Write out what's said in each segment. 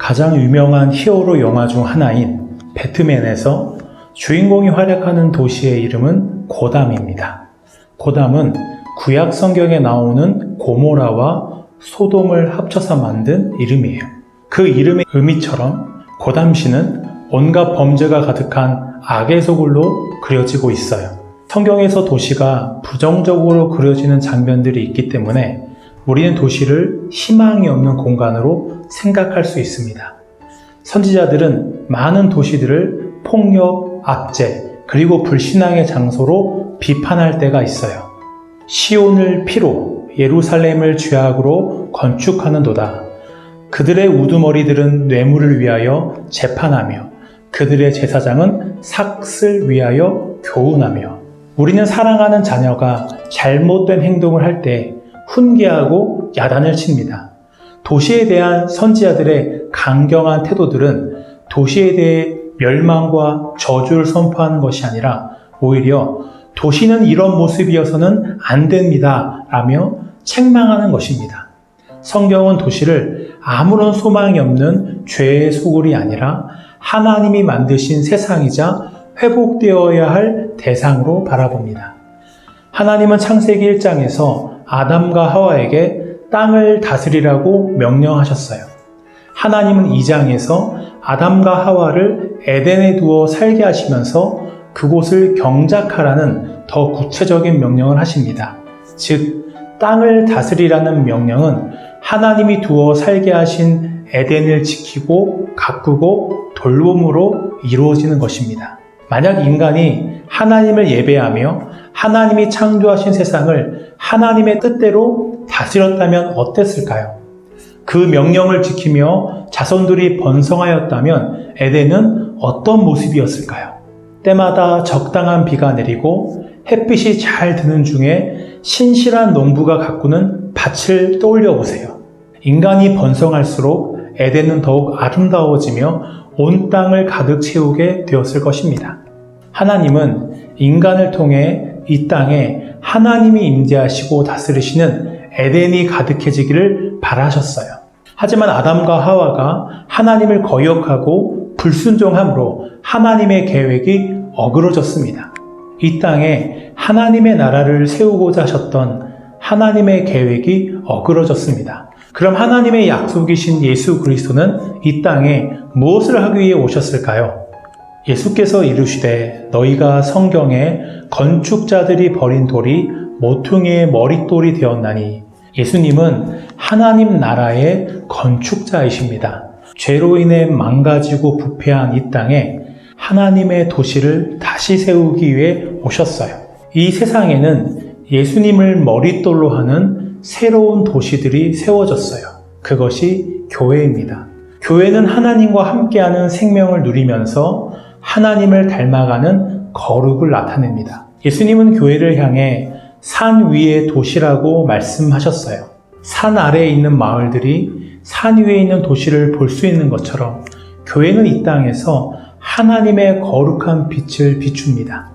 가장 유명한 히어로 영화 중 하나인 배트맨에서 주인공이 활약하는 도시의 이름은 고담입니다. 고담은 구약 성경에 나오는 고모라와 소돔을 합쳐서 만든 이름이에요. 그 이름의 의미처럼 고담시는 온갖 범죄가 가득한 악의 소굴로 그려지고 있어요. 성경에서 도시가 부정적으로 그려지는 장면들이 있기 때문에 우리는 도시를 희망이 없는 공간으로 생각할 수 있습니다. 선지자들은 많은 도시들을 폭력, 압제, 그리고 불신앙의 장소로 비판할 때가 있어요. 시온을 피로, 예루살렘을 죄악으로 건축하는도다. 그들의 우두머리들은 뇌물을 위하여 재판하며 그들의 제사장은 삭슬 위하여 교훈하며. 우리는 사랑하는 자녀가 잘못된 행동을 할 때 훈계하고 야단을 칩니다. 도시에 대한 선지자들의 강경한 태도들은 도시에 대해 멸망과 저주를 선포하는 것이 아니라 오히려 도시는 이런 모습이어서는 안 됩니다 라며 책망하는 것입니다. 성경은 도시를 아무런 소망이 없는 죄의 소굴이 아니라 하나님이 만드신 세상이자 회복되어야 할 대상으로 바라봅니다. 하나님은 창세기 1장에서 아담과 하와에게 땅을 다스리라고 명령하셨어요. 하나님은 2장에서 아담과 하와를 에덴에 두어 살게 하시면서 그곳을 경작하라는 더 구체적인 명령을 하십니다. 즉, 땅을 다스리라는 명령은 하나님이 두어 살게 하신 에덴을 지키고 가꾸고 돌봄으로 이루어지는 것입니다. 만약 인간이 하나님을 예배하며 하나님이 창조하신 세상을 하나님의 뜻대로 다스렸다면 어땠을까요? 그 명령을 지키며 자손들이 번성하였다면 에덴은 어떤 모습이었을까요? 때마다 적당한 비가 내리고 햇빛이 잘 드는 중에 신실한 농부가 가꾸는 밭을 떠올려 보세요. 인간이 번성할수록 에덴은 더욱 아름다워지며 온 땅을 가득 채우게 되었을 것입니다. 하나님은 인간을 통해 이 땅에 하나님이 임재하시고 다스리시는 에덴이 가득해지기를 바라셨어요. 하지만 아담과 하와가 하나님을 거역하고 불순종함으로 하나님의 계획이 어그러졌습니다. 이 땅에 하나님의 나라를 세우고자 하셨던 하나님의 계획이 어그러졌습니다. 그럼 하나님의 약속이신 예수 그리스도는 이 땅에 무엇을 하기 위해 오셨을까요? 예수께서 이르시되 너희가 성경에 건축자들이 버린 돌이 모퉁이의 머릿돌이 되었나니. 예수님은 하나님 나라의 건축자이십니다. 죄로 인해 망가지고 부패한 이 땅에 하나님의 도시를 다시 세우기 위해 오셨어요. 이 세상에는 예수님을 머릿돌로 하는 새로운 도시들이 세워졌어요. 그것이 교회입니다. 교회는 하나님과 함께하는 생명을 누리면서 하나님을 닮아가는 거룩을 나타냅니다. 예수님은 교회를 향해 산 위의 도시라고 말씀하셨어요. 산 아래에 있는 마을들이 산 위에 있는 도시를 볼 수 있는 것처럼 교회는 이 땅에서 하나님의 거룩한 빛을 비춥니다.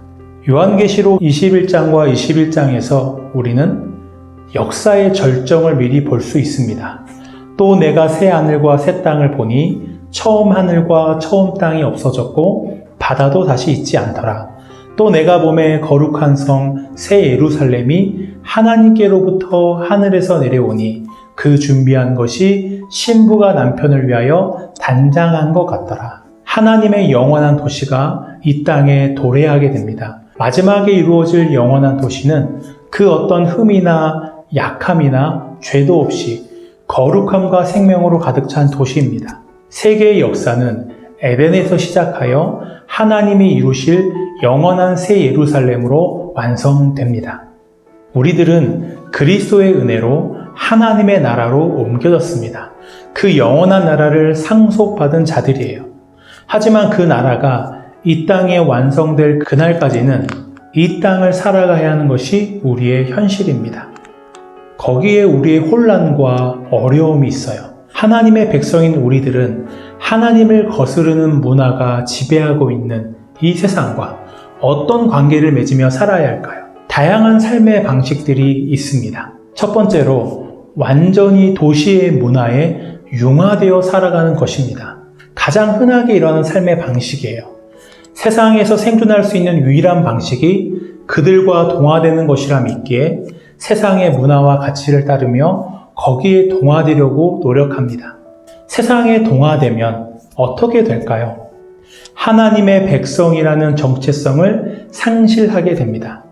요한계시록 21장과 21장에서 우리는 역사의 절정을 미리 볼 수 있습니다. 또 내가 새 하늘과 새 땅을 보니 처음 하늘과 처음 땅이 없어졌고 바다도 다시 있지 않더라. 또 내가 보매 거룩한 성 새 예루살렘이 하나님께로부터 하늘에서 내려오니 그 준비한 것이 신부가 남편을 위하여 단장한 것 같더라. 하나님의 영원한 도시가 이 땅에 도래하게 됩니다. 마지막에 이루어질 영원한 도시는 그 어떤 흠이나 약함이나 죄도 없이 거룩함과 생명으로 가득 찬 도시입니다. 세계의 역사는 에덴에서 시작하여 하나님이 이루실 영원한 새 예루살렘으로 완성됩니다. 우리들은 그리스도의 은혜로 하나님의 나라로 옮겨졌습니다. 그 영원한 나라를 상속받은 자들이에요. 하지만 그 나라가 이 땅에 완성될 그날까지는 이 땅을 살아가야 하는 것이 우리의 현실입니다. 거기에 우리의 혼란과 어려움이 있어요. 하나님의 백성인 우리들은 하나님을 거스르는 문화가 지배하고 있는 이 세상과 어떤 관계를 맺으며 살아야 할까요? 다양한 삶의 방식들이 있습니다. 첫 번째로 완전히 도시의 문화에 융화되어 살아가는 것입니다. 가장 흔하게 일어나는 삶의 방식이에요. 세상에서 생존할 수 있는 유일한 방식이 그들과 동화되는 것이라 믿기에 세상의 문화와 가치를 따르며 거기에 동화되려고 노력합니다. 세상에 동화되면 어떻게 될까요? 하나님의 백성이라는 정체성을 상실하게 됩니다.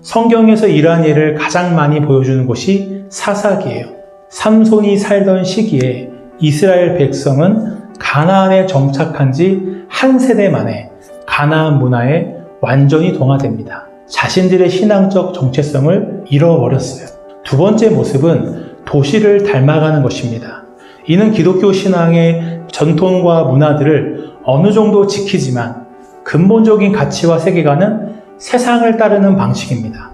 성경에서 이러한 예를 가장 많이 보여주는 곳이 사사기예요. 삼손이 살던 시기에 이스라엘 백성은 가나안에 정착한 지 한 세대 만에 가나안 문화에 완전히 동화됩니다. 자신들의 신앙적 정체성을 잃어버렸어요. 두 번째 모습은 도시를 닮아가는 것입니다. 이는 기독교 신앙의 전통과 문화들을 어느 정도 지키지만 근본적인 가치와 세계관은 세상을 따르는 방식입니다.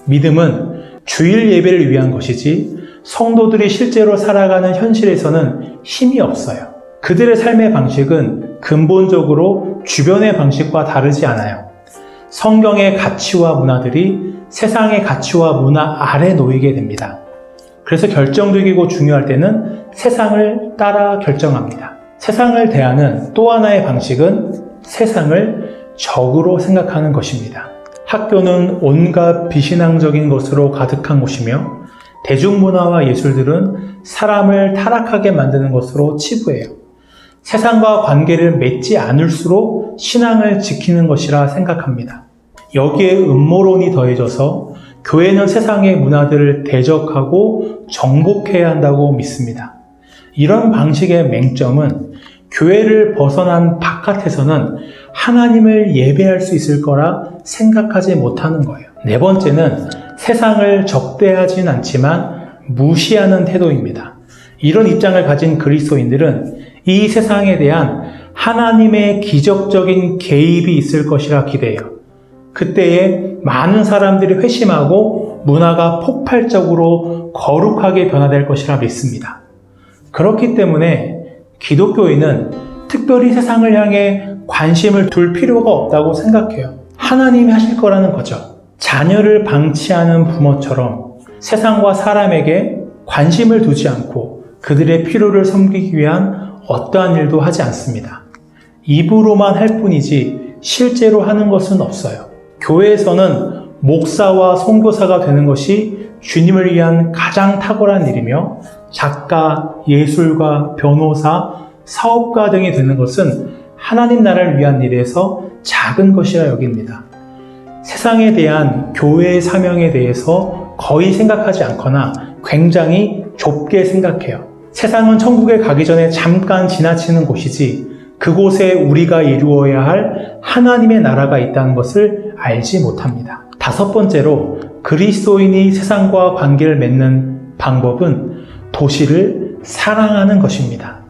믿음은 주일 예배를 위한 것이지 성도들이 실제로 살아가는 현실에서는 힘이 없어요. 그들의 삶의 방식은 근본적으로 주변의 방식과 다르지 않아요. 성경의 가치와 문화들이 세상의 가치와 문화 아래 놓이게 됩니다. 그래서 결정적이고 중요할 때는 세상을 따라 결정합니다. 세상을 대하는 또 하나의 방식은 세상을 적으로 생각하는 것입니다. 학교는 온갖 비신앙적인 것으로 가득한 곳이며 대중문화와 예술들은 사람을 타락하게 만드는 것으로 치부해요. 세상과 관계를 맺지 않을수록 신앙을 지키는 것이라 생각합니다. 여기에 음모론이 더해져서 교회는 세상의 문화들을 대적하고 정복해야 한다고 믿습니다. 이런 방식의 맹점은 교회를 벗어난 바깥에서는 하나님을 예배할 수 있을 거라 생각하지 못하는 거예요. 네 번째는 세상을 적대하진 않지만 무시하는 태도입니다. 이런 입장을 가진 그리스도인들은 이 세상에 대한 하나님의 기적적인 개입이 있을 것이라 기대해요. 그때에 많은 사람들이 회심하고 문화가 폭발적으로 거룩하게 변화될 것이라 믿습니다. 그렇기 때문에 기독교인은 특별히 세상을 향해 관심을 둘 필요가 없다고 생각해요. 하나님이 하실 거라는 거죠. 자녀를 방치하는 부모처럼 세상과 사람에게 관심을 두지 않고 그들의 필요를 섬기기 위한 어떠한 일도 하지 않습니다. 입으로만 할 뿐이지 실제로 하는 것은 없어요. 교회에서는 목사와 선교사가 되는 것이 주님을 위한 가장 탁월한 일이며 작가, 예술가, 변호사, 사업가 등이 되는 것은 하나님 나라를 위한 일에서 작은 것이라 여깁니다. 세상에 대한 교회의 사명에 대해서 거의 생각하지 않거나 굉장히 좁게 생각해요. 세상은 천국에 가기 전에 잠깐 지나치는 곳이지 그곳에 우리가 이루어야 할 하나님의 나라가 있다는 것을 알지 못합니다. 다섯 번째로 그리스도인이 세상과 관계를 맺는 방법은 도시를 사랑하는 것입니다.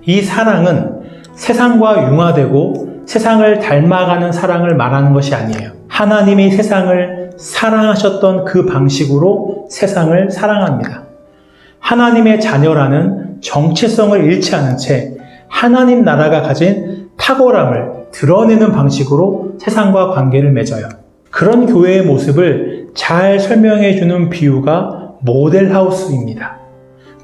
이 사랑은 세상과 융화되고 세상을 닮아가는 사랑을 말하는 것이 아니에요. 하나님이 세상을 사랑하셨던 그 방식으로 세상을 사랑합니다. 하나님의 자녀라는 정체성을 잃지 않은 채 하나님 나라가 가진 탁월함을 드러내는 방식으로 세상과 관계를 맺어요. 그런 교회의 모습을 잘 설명해 주는 비유가 모델하우스입니다.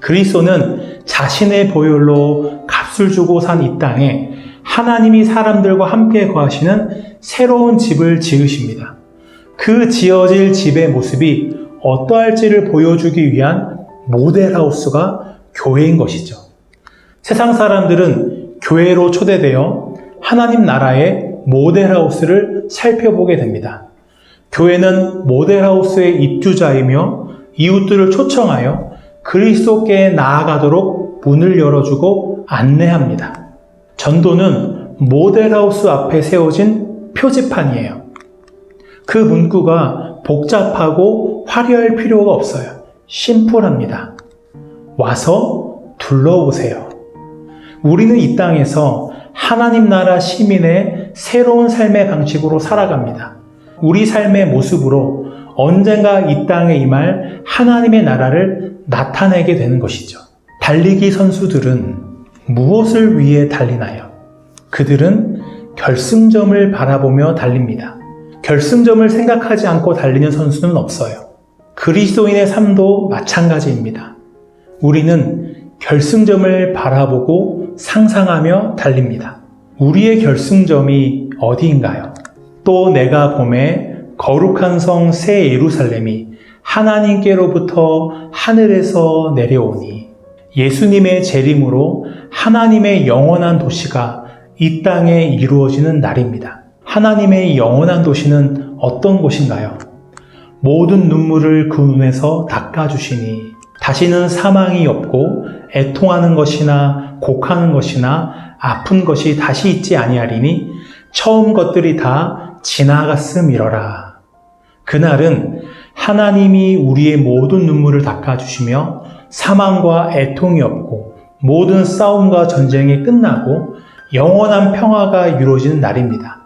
그리스도는 자신의 보혈로 값을 주고 산 이 땅에 하나님이 사람들과 함께 거하시는 새로운 집을 지으십니다. 그 지어질 집의 모습이 어떠할지를 보여주기 위한 모델하우스가 교회인 것이죠. 세상 사람들은 교회로 초대되어 하나님 나라의 모델하우스를 살펴보게 됩니다. 교회는 모델하우스의 입주자이며 이웃들을 초청하여 그리스도께 나아가도록 문을 열어주고 안내합니다. 전도는 모델하우스 앞에 세워진 표지판이에요. 그 문구가 복잡하고 화려할 필요가 없어요. 심플합니다. 와서 둘러보세요. 우리는 이 땅에서 하나님 나라 시민의 새로운 삶의 방식으로 살아갑니다. 우리 삶의 모습으로 언젠가 이 땅에 임할 하나님의 나라를 나타내게 되는 것이죠. 달리기 선수들은 무엇을 위해 달리나요? 그들은 결승점을 바라보며 달립니다. 결승점을 생각하지 않고 달리는 선수는 없어요. 그리스도인의 삶도 마찬가지입니다. 우리는 결승점을 바라보고 상상하며 달립니다. 우리의 결승점이 어디인가요? 또 내가 보매 거룩한 성 새 예루살렘이 하나님께로부터 하늘에서 내려오니 예수님의 재림으로 하나님의 영원한 도시가 이 땅에 이루어지는 날입니다. 하나님의 영원한 도시는 어떤 곳인가요? 모든 눈물을 그 눈에서 닦아주시니 다시는 사망이 없고 애통하는 것이나 곡하는 것이나 아픈 것이 다시 있지 아니하리니 처음 것들이 다 지나갔음이러라. 그날은 하나님이 우리의 모든 눈물을 닦아주시며 사망과 애통이 없고 모든 싸움과 전쟁이 끝나고 영원한 평화가 이루어지는 날입니다.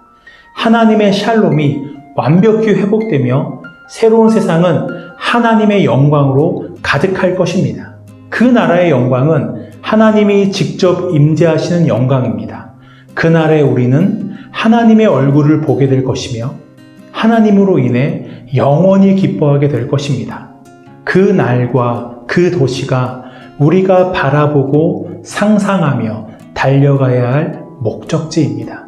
하나님의 샬롬이 완벽히 회복되며 새로운 세상은 하나님의 영광으로 가득할 것입니다. 그 나라의 영광은 하나님이 직접 임재하시는 영광입니다. 그날에 우리는 하나님의 얼굴을 보게 될 것이며 하나님으로 인해 영원히 기뻐하게 될 것입니다. 그 날과 그 도시가 우리가 바라보고 상상하며 달려가야 할 목적지입니다.